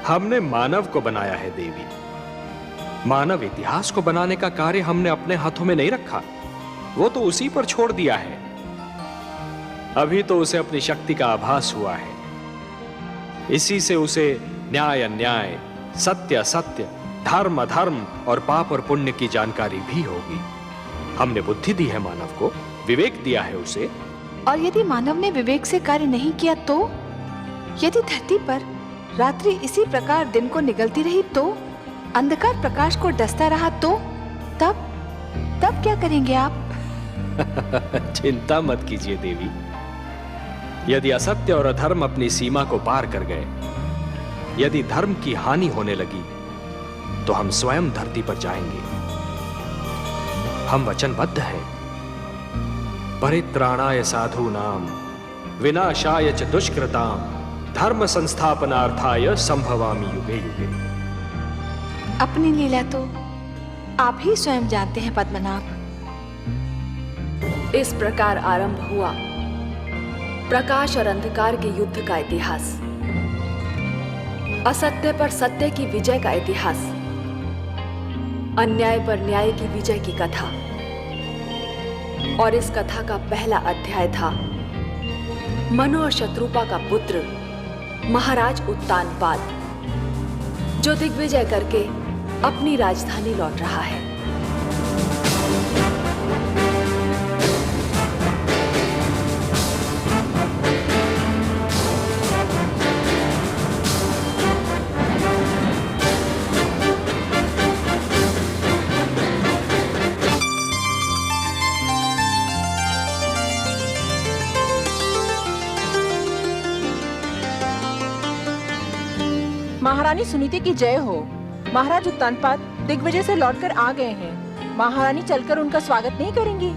हमने मानव को बनाया है देवी। मानव इतिहास को बनाने का कार्य हमने अपने हाथों में नहीं रखा, वो तो उसी पर छोड़ दिया है। अभी तो उसे अपनी शक्ति का आभास हुआ है, इसी से उसे न्याय अन्याय, सत्य असत्य, धर्म अधर्म और पाप और पुण्य की जानकारी भी होगी। हमने बुद्धि दी है मानव को, विवेक दिया है उसे। और यदि मानव ने विवेक से कार्य नहीं किया तो? यदि धरती पर रात्रि इसी प्रकार दिन को निगलती रही तो? अंधकार प्रकाश को डसता रहा तो? तब क्या करेंगे आप? चिंता मत कीजिए देवी। यदि असत्य और अधर्म अपनी सीमा को पार कर गए, यदि धर्म की हानि होने लगी, तो हम स्वयं धरती पर जाएंगे। हम वचनबद्ध हैं। परित्राणाय साधूनां विनाशाय च दुष्कृतां धर्म संस्थापनार्थाय संभवामि युगे युगे। अपनी लीला तो आप ही स्वयं जानते हैं पद्मनाभ। इस प्रकार आरंभ हुआ प्रकाश और अंधकार के युद्ध का इतिहास, असत्य पर सत्य की विजय का इतिहास, अन्याय पर न्याय की विजय की कथा। और इस कथा का पहला अध्याय था मनु और शत्रुपा का पुत्र महाराज उत्तानपाद, जो दिग्विजय करके अपनी राजधानी लौट रहा है। महारानी सुनीति की जय हो। महाराज उत्तानपाद दिग्विजय से लौटकर आ गए हैं। महारानी चलकर उनका स्वागत नहीं करेंगी?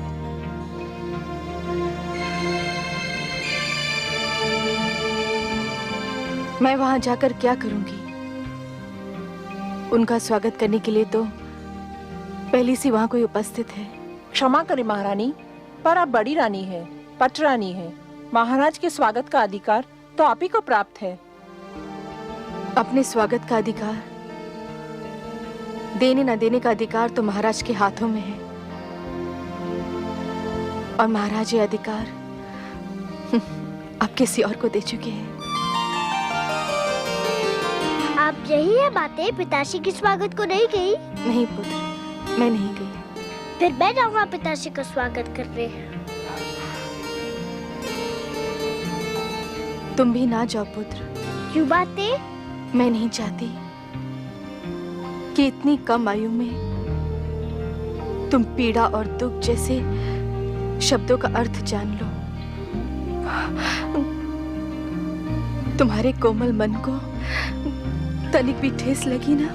मैं वहां जाकर क्या करूंगी? उनका स्वागत करने के लिए तो पहली सी वहां कोई उपस्थित है। क्षमा करें महारानी, पर आप बड़ी रानी हैं, पट रानी हैं। महाराज के स्वागत का अधिकार तो आप ही को प्राप्त है। अपने स्वागत का अधिकार, देने न देने का अधिकार तो महाराज के हाथों में है। और महाराज ये अधिकार अब किसी और को दे चुके हैं। आप यही है बातें पिताश्री के स्वागत को नहीं गई? नहीं पुत्र, मैं नहीं गई। फिर मैं जाऊंगा पिताश्री का स्वागत करने। तुम भी ना जाओ पुत्र। क्यों बातें? मैं नहीं चाहती कि इतनी कम आयु में तुम पीड़ा और दुख जैसे शब्दों का अर्थ जान लो। तुम्हारे कोमल मन को तनिक भी ठेस लगी ना,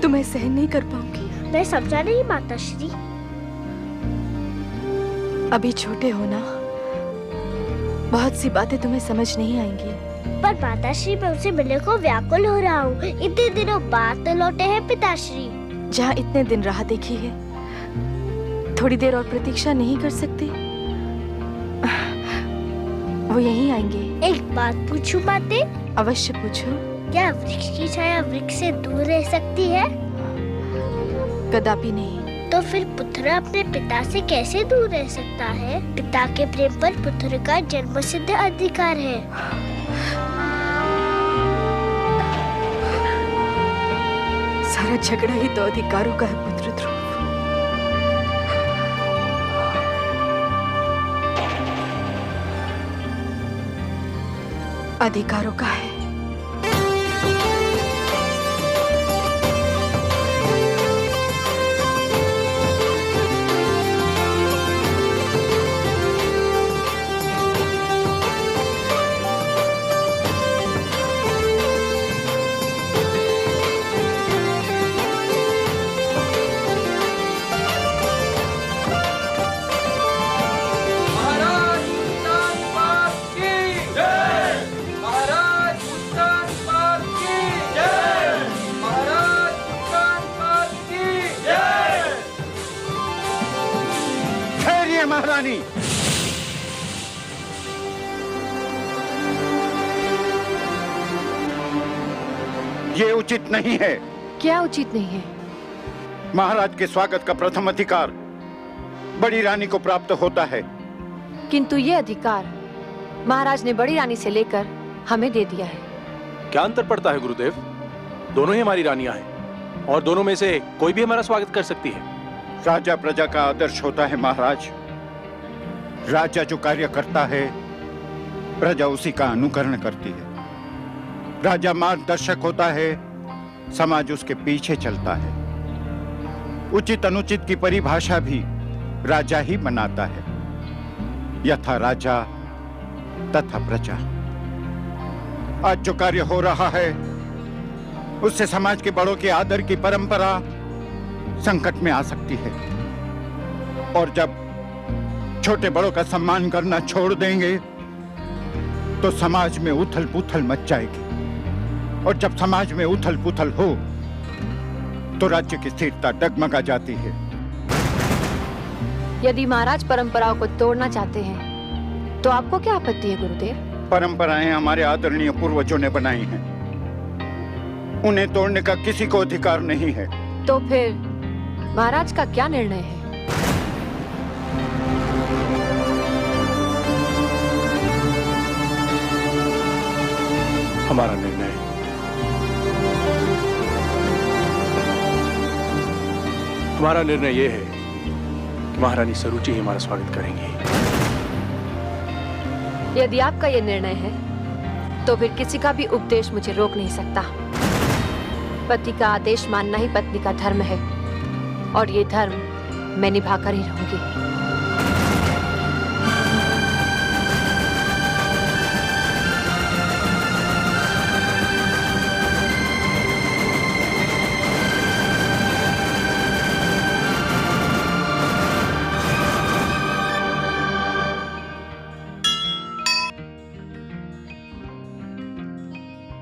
तो मैं सहन नहीं कर पाऊंगी। मैं समझा नहीं माताश्री। अभी छोटे हो ना, बहुत सी बातें तुम्हें समझ नहीं आएंगी। पर माताश्री, मैं उनसे मिलने को व्याकुल हो रहा हूँ। इतने दिनों बाद तो लौटे हैं पिताश्री। जहाँ इतने दिन राह देखी है, थोड़ी देर और प्रतीक्षा नहीं कर सकते? वो यहीं आएंगे। एक बात पूछूं बातें? अवश्य पूछो। क्या वृक्ष की छाया वृक्ष से दूर रह सकती है? कदापि नहीं। तो फिर पुत्र अपने पिता से कैसे दूर रह सकता है? पिता के प्रेम पर पुत्र का जन्मसिद्ध अधिकार है। सारा झगड़ा ही तो अधिकारों का है पुत्र ध्रुव। अधिकारों का है। ये उचित नहीं है। क्या उचित नहीं है? महाराज के स्वागत का प्रथम अधिकार बड़ी रानी को प्राप्त होता है। किंतु ये अधिकार महाराज ने बड़ी रानी से लेकर हमें दे दिया है। क्या अंतर पड़ता है गुरुदेव? दोनों ही हमारी रानियां हैं और दोनों में से कोई भी हमारा स्वागत कर सकती है। राजा प्रजा का आदर्श होता है महाराज। राजा जो कार्य करता है प्रजा उसी का अनुकरण करती है। राजा मार्गदर्शक होता है, समाज उसके पीछे चलता है। उचित अनुचित की परिभाषा भी राजा ही बनाता है। यथा राजा तथा प्रजा। आज जो कार्य हो रहा है उससे समाज के बड़ों के आदर की परंपरा संकट में आ सकती है। और जब छोटे बड़ों का सम्मान करना छोड़ देंगे तो समाज में उथल पुथल मच जाएगी। और जब समाज में उथल पुथल हो तो राज्य की स्थिरता डगमगा जाती है। यदि महाराज परंपराओं को तोड़ना चाहते हैं तो आपको क्या आपत्ति है गुरुदेव? परंपराएं हमारे आदरणीय पूर्वजों ने बनाई हैं। उन्हें तोड़ने का किसी को अधिकार नहीं है। तो फिर महाराज का क्या निर्णय है? हमारा निर्णय हमारा निर्णय ये है कि महारानी सरुचि ही हमारा स्वागत करेंगी। यदि आपका ये निर्णय है तो फिर किसी का भी उपदेश मुझे रोक नहीं सकता। पति का आदेश मानना ही पत्नी का धर्म है और ये धर्म मैं निभाकर ही रहूंगी।